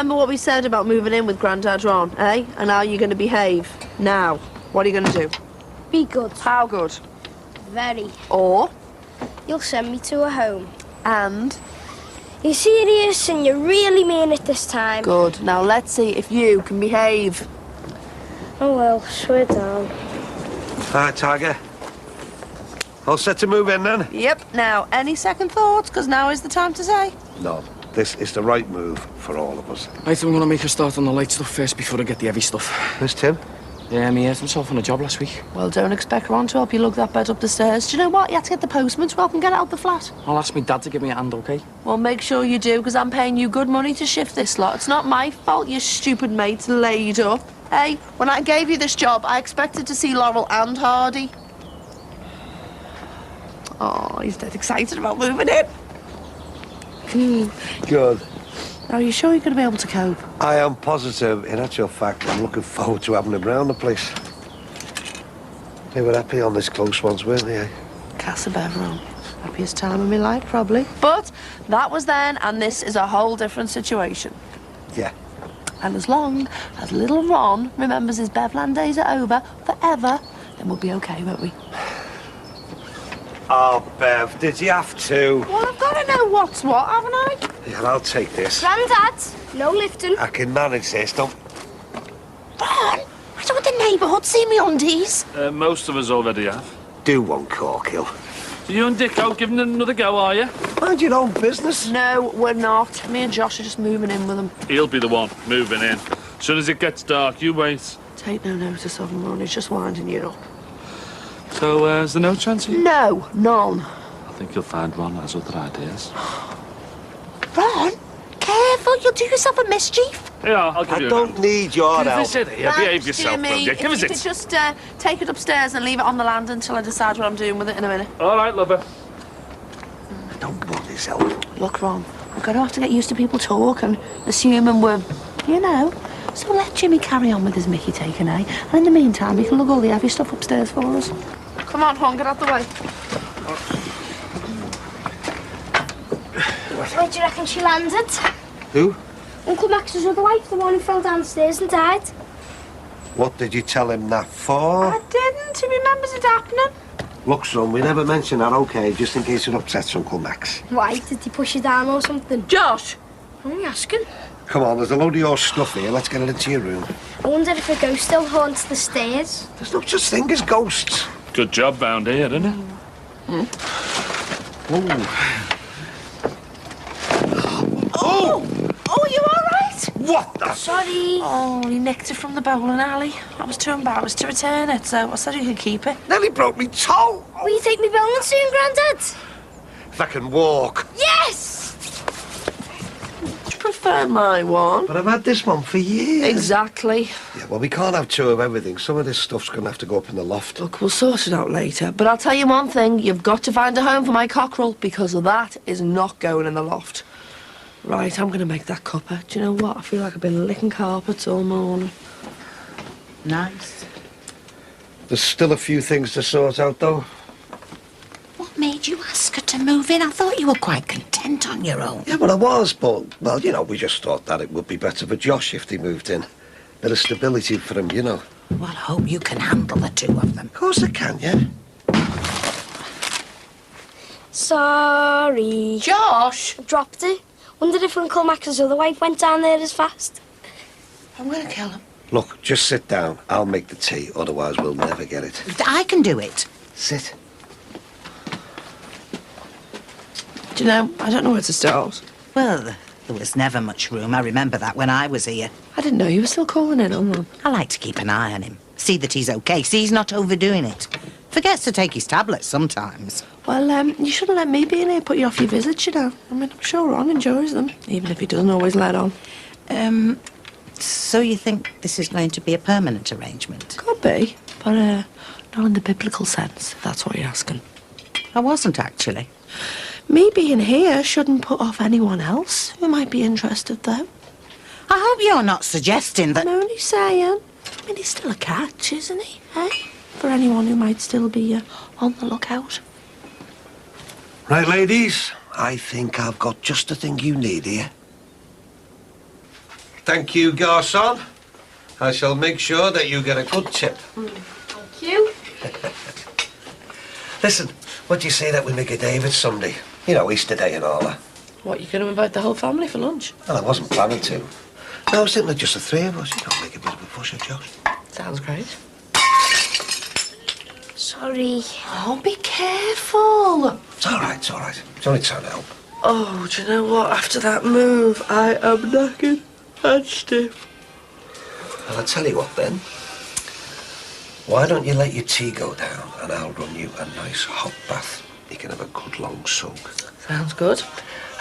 Remember what we said about moving in with Grandad Ron, eh? And how you're going to behave. Now, what are you going to do? Be good. How good? Very. Or? You'll send me to a home. And? You're serious and you really mean it this time. Good. Now let's see if you can behave. Oh well, swear down. Hi, Tiger. All set to move in then? Yep. Now, any second thoughts? Because now is the time to say. No, this is the right move for all of us. I think I'm gonna make a start on the light stuff first before I get the heavy stuff. Miss Tim? Yeah, he hurt himself on a job last week. Well, don't expect Ron to help you lug that bed up the stairs. Do you know what? You have to get the postman to help him get it out the flat. I'll ask my dad to give me a hand, okay? Well, make sure you do, because I'm paying you good money to shift this lot. It's not my fault your stupid mate's laid up. Hey, when I gave you this job, I expected to see Laurel and Hardy. Oh, he's dead excited about moving in. Good. Are you sure you're going to be able to cope? I am positive. In actual fact, I'm looking forward to having him round the place. They were happy on this close ones, weren't they? Casa Beverell. Happiest time of my life, probably. But that was then, and this is a whole different situation. Yeah. And as long as little Ron remembers his Bevland days are over forever, then we'll be okay, won't we? Oh, Bev, did you have to? Well, I've got to know what's what, haven't I? Yeah, I'll take this. Grandad, no lifting. I can manage this, don't... Ron, I don't want the neighbourhood see me undies. Most of us already have. Do one cork, Hill. So you and Dicko giving it another go, are you? Mind your own business. No, we're not. Me and Josh are just moving in with him. He'll be the one moving in. As soon as it gets dark, you wait. Take no notice of him, Ron. He's just winding you up. So, is there no chance of you? No, none. I think you'll find Ron has other ideas. Ron, careful. You'll do yourself a mischief. Yeah, I'll give you I don't need your Give help. us it here. Behave yourself, will you? Give us you it. could just take it upstairs and leave it on the land until I decide what I'm doing with it in a minute. All right, lover. I don't want his help. Look, Ron, we're going to have to get used to people talking, assuming we're, you know. So let Jimmy carry on with his Mickey taking, eh? And in the meantime, he can lug all the heavy stuff upstairs for us. Come on, Ron, get out the way. Where do you reckon she landed? Who? Uncle Max's other wife, the one who fell downstairs and died. What did you tell him that for? I didn't. He remembers it happening. Look, son, we never mentioned that, okay, just in case it upsets Uncle Max. Why? Did he push you down or something? Josh! I'm only asking. Come on, there's a load of your stuff here. Let's get it into your room. I wonder if a ghost still haunts the stairs. There's no such thing as ghosts. Good job round here, isn't it? Oh, you all right? What the... Sorry. Oh, he nicked it from the bowling alley. I was too embarrassed to return it, so I said he could keep it. Nearly broke me toe. Will you take me bowling soon, Grandad? If I can walk. Yes! Do you prefer my one? But I've had this one for years. Exactly. Yeah, well, we can't have two of everything. Some of this stuff's going to have to go up in the loft. Look, we'll sort it out later. But I'll tell you one thing. You've got to find a home for my cockerel, because that is not going in the loft. Right, I'm going to make that cuppa. Do you know what? I feel like I've been licking carpets all morning. Nice. There's still a few things to sort out, though. What made you ask her to move in? I thought you were quite content on your own. Yeah, well, I was, but, well, you know, we just thought that it would be better for Josh if they moved in. Bit of stability for him, you know. Well, I hope you can handle the two of them. Of course I can, yeah. Sorry. Josh! I dropped it. Wondered if Uncle Max's other wife went down there as fast. I'm going to kill him. Look, just sit down. I'll make the tea, otherwise we'll never get it. I can do it. Sit. Do you know, I don't know where to start. Well, there was never much room. I remember that when I was here. I didn't know you were still calling in on them. I like to keep an eye on him. See that he's okay. See he's not overdoing it. Forgets to take his tablets sometimes. Well, you shouldn't let me be in here put you off your visits, you know. I mean, I'm sure Ron enjoys them, even if he doesn't always let on. So you think this is going to be a permanent arrangement? Could be, but not in the biblical sense, if that's what you're asking. I wasn't, actually. Me being here shouldn't put off anyone else who might be interested, though. I hope you're not suggesting that... I'm only saying. I mean, he's still a catch, isn't he, eh? For anyone who might still be on the lookout. Right, ladies, I think I've got just the thing you need here. Thank you, garçon. I shall make sure that you get a good tip. Thank you. Listen, what do you say that we make a day of it Sunday? You know, Easter Day and all that. What, you going to invite the whole family for lunch? Well, I wasn't planning to. No, I was thinking of just the three of us. You know, make a bit of a push at Josh. Sounds great. Sorry. Oh, be careful. It's all right, it's all right. It's only trying to help. Oh, do you know what? After that move, I am knackered and stiff. Well, I'll tell you what, then. Why don't you let your tea go down and I'll run you a nice hot bath. You can have a good long soak. Sounds good.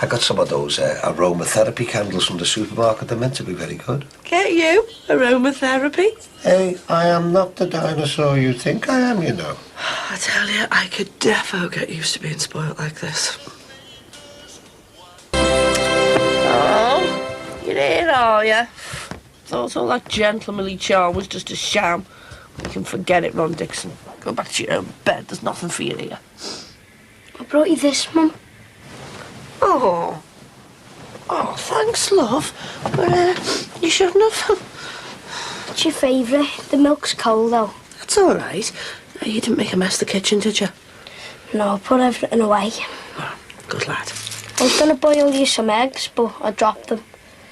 I got some of those aromatherapy candles from the supermarket. They're meant to be very good. Get you aromatherapy. Hey, I am not the dinosaur you think I am, you know. I tell you, I could defo get used to being spoilt like this. Oh, you're here, are you? Thought all that gentlemanly charm was just a sham. You can forget it, Ron Dixon. Go back to your own bed. There's nothing for you here. I brought you this, Mum. Oh. Oh, thanks, love. But, you shouldn't have. It's your favourite. The milk's cold, though. That's all right. You didn't make a mess of the kitchen, did you? No, I put everything away. Oh, good lad. I was going to boil you some eggs, but I dropped them.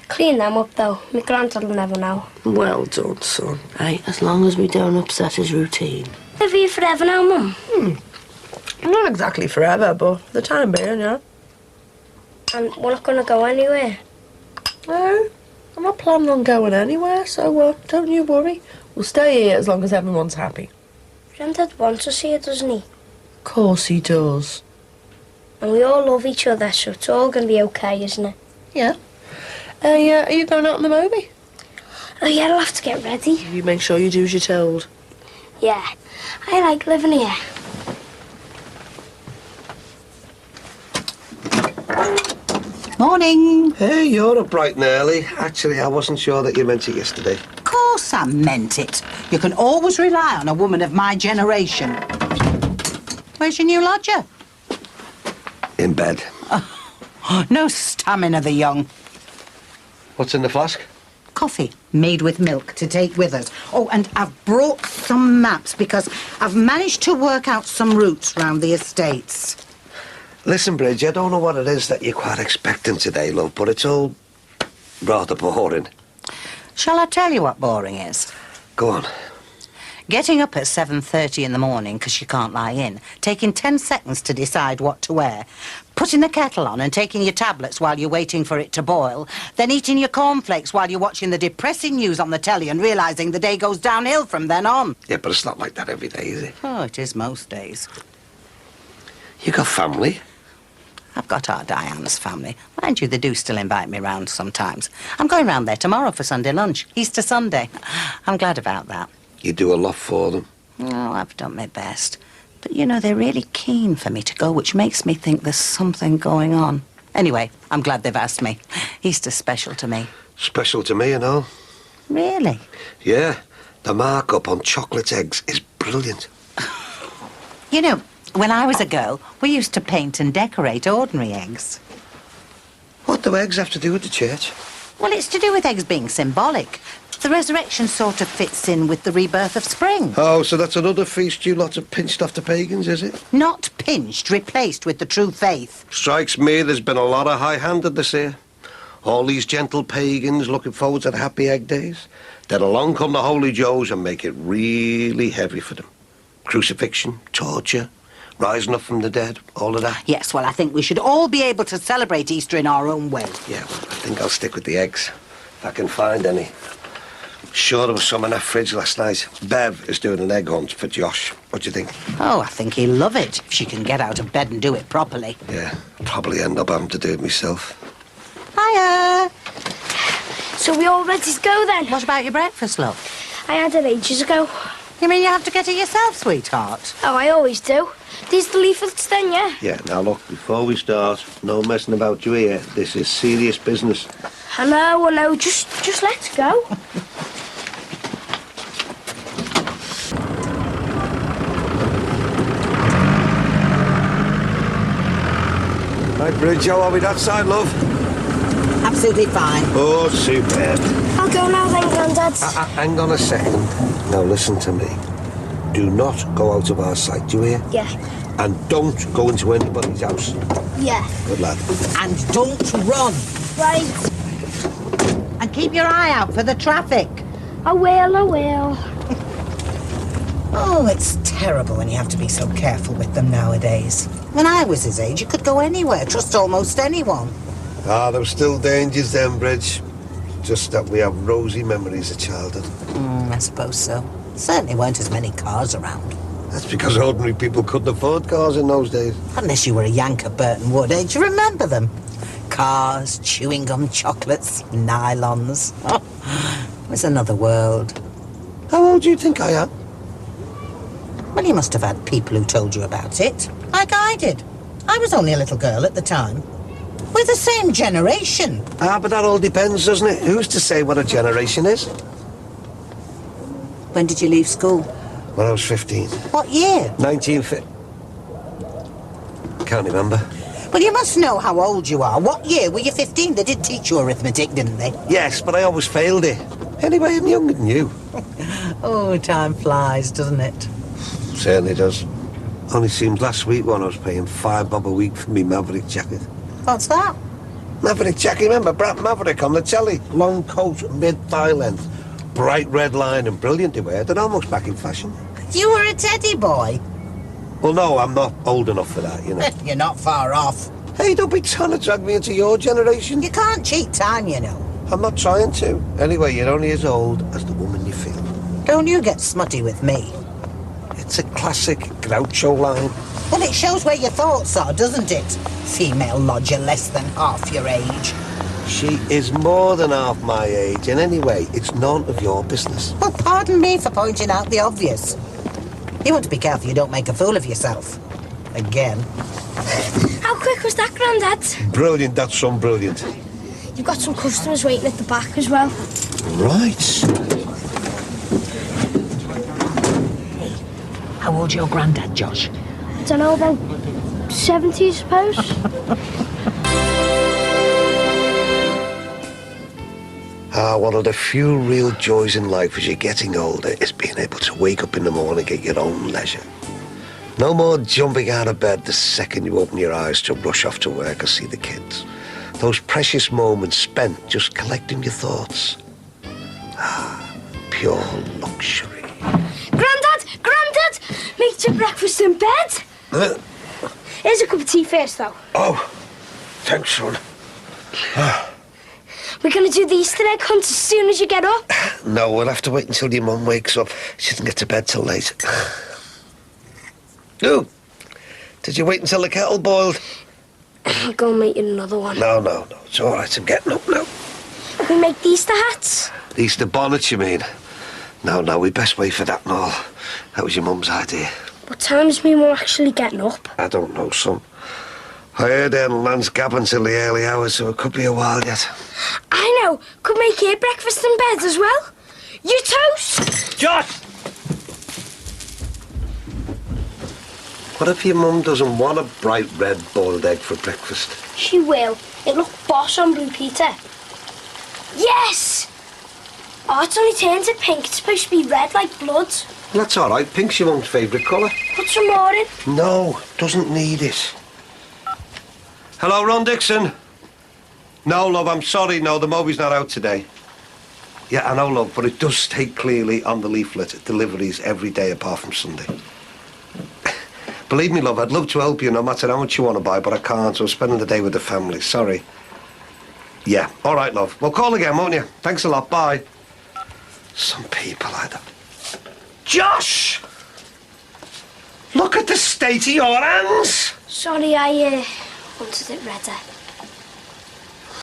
Clean them up, though. My granddad will never know. Well done, son. Hey, as long as we don't upset his routine. Live here forever now, Mum. Not exactly forever, but for the time being, yeah. And we're not going to go anywhere. No, I'm not planning on going anywhere, so don't you worry. We'll stay here as long as everyone's happy. Granddad wants us here, doesn't he? Of course he does. And we all love each other, so it's all going to be okay, isn't it? Yeah. Are you going out in the movie? Oh, yeah, I'll have to get ready. You make sure you do as you're told. Yeah, I like living here. Morning. Hey, you're up bright and early. Actually, I wasn't sure that you meant it yesterday. Of course I meant it. You can always rely on a woman of my generation. Where's your new lodger? In bed. No stamina, the young. What's in the flask? Coffee made with milk to take with us. Oh, and I've brought some maps because I've managed to work out some routes round the estates. Listen, Bridge, I don't know what it is that you're quite expecting today, love, but it's all rather boring. Shall I tell you what boring is? Go on. Getting up at 7:30 in the morning because you can't lie in, taking 10 seconds to decide what to wear, putting the kettle on and taking your tablets while you're waiting for it to boil, then eating your cornflakes while you're watching the depressing news on the telly and realising the day goes downhill from then on. Yeah, but it's not like that every day, is it? Oh, it is most days. You got family? I've got our Diane's family. Mind you, they do still invite me round sometimes. I'm going round there tomorrow for Sunday lunch, Easter Sunday. I'm glad about that. You do a lot for them. Oh, I've done my best. But, you know, they're really keen for me to go, which makes me think there's something going on. Anyway, I'm glad they've asked me. Easter's special to me. Special to me and all. Really? Yeah, the markup on chocolate eggs is brilliant. You know, when I was a girl, we used to paint and decorate ordinary eggs. What do eggs have to do with the church? Well, it's to do with eggs being symbolic. The resurrection sort of fits in with the rebirth of spring. Oh, so that's another feast you lot have pinched off the pagans, is it? Not pinched, replaced with the true faith. Strikes me there's been a lot of high-handedness here. All these gentle pagans looking forward to the happy egg days. Then along come the Holy Joes and make it really heavy for them. Crucifixion, torture, rising up from the dead, all of that. Yes, well, I think we should all be able to celebrate Easter in our own way. Yeah, well, I think I'll stick with the eggs, if I can find any. Sure, there was some in that fridge last night. Bev is doing an egg hunt for Josh. What do you think? Oh, I think he'll love it if she can get out of bed and do it properly. Yeah, probably end up having to do it myself. Hiya! So we all ready to go then? What about your breakfast, love? I had it ages ago. You mean you have to get it yourself, sweetheart? Oh, I always do. These the leaflets then, yeah? Yeah, now look, before we start, no messing about you here. This is serious business. I know, just let's go. Right, Bridge, how are we that side, love? Absolutely fine. Oh, superb. I'll go now then, Grandad. Hang on a second. Now listen to me. Do not go out of our sight, do you hear? Yeah. And don't go into anybody's house. Yeah. Good lad. And don't run. Right. And keep your eye out for the traffic. I will. Oh, it's terrible when you have to be so careful with them nowadays. When I was his age, you could go anywhere, trust almost anyone. Ah, there were still dangers then, Bridge. Just that we have rosy memories of childhood. I suppose so. Certainly weren't as many cars around. That's because ordinary people couldn't afford cars in those days. Unless you were a Yank of Burton Wood, eh? Do you remember them? Cars, chewing gum, chocolates, nylons. Oh, it was another world. How old do you think I am? Well, you must have had people who told you about it. Like I did. I was only a little girl at the time. We're the same generation. Ah, but that all depends, doesn't it? Who's to say what a generation is? When did you leave school? When I was 15. What year? 1950. Can't remember. Well, you must know how old you are. What year were you 15? They did teach you arithmetic, didn't they? Yes, but I always failed it. Anyway, I'm younger than you. Oh, time flies, doesn't it? Certainly does. Only seems last week when I was paying £5 a week for me Maverick jacket. What's that? Maverick jacket, remember? Brad Maverick on the telly. Long coat, mid-thigh length. Bright red line and brilliant to wear. They're almost back in fashion. You were a teddy boy. Well, no, I'm not old enough for that, you know. You're not far off. Hey, don't be trying to drag me into your generation. You can't cheat time, you know. I'm not trying to. Anyway, you're only as old as the woman you feel. Don't you get smutty with me. It's a classic Groucho line. Well, it shows where your thoughts are, doesn't it? Female lodger less than half your age. She is more than half my age, and anyway, it's none of your business. Well, pardon me for pointing out the obvious. You want to be careful you don't make a fool of yourself. Again. How quick was that, Grandad? Brilliant, that's some brilliant. You've got some customers waiting at the back as well. Right. How old's your granddad, Josh? I don't know, about 70, I suppose. One of the few real joys in life as you're getting older is being able to wake up in the morning at your own leisure. No more jumping out of bed the second you open your eyes to rush off to work or see the kids. Those precious moments spent just collecting your thoughts. Pure luxury. Grandad! Make your breakfast in bed. Here's a cup of tea first, though. Oh, thanks, son. We're going to do the Easter egg hunt as soon as you get up. No, we'll have to wait until your mum wakes up. She doesn't get to bed till late. Oh, did you wait until the kettle boiled? I'll go and make you another one. No. It's all right. I'm getting up now. We make the Easter hats. Easter bonnets, you mean? No, we best wait for that and all. That was your mum's idea. What time is me mum actually getting up? I don't know, son. I heard Land's gabbing till the early hours, so it could be a while yet. I know. Could make your breakfast in bed as well. You toast. Josh! What if your mum doesn't want a bright red boiled egg for breakfast? She will. It looked boss on Blue Peter. Yes! Oh, it's only turned to pink. It's supposed to be red like blood. That's all right. Pink's your mum's favourite colour. Put some more in. No, doesn't need it. Hello, Ron Dixon. No, love, I'm sorry. No, the movie's not out today. Yeah, I know, love, but it does state clearly on the leaflet deliveries every day apart from Sunday. Believe me, love, I'd love to help you no matter how much you want to buy, but I can't, so I'm spending the day with the family. Sorry. Yeah, all right, love. Well, call again, won't you? Thanks a lot. Bye. Some people either. Josh! Look at the state of your hands! Sorry, I wanted it redder.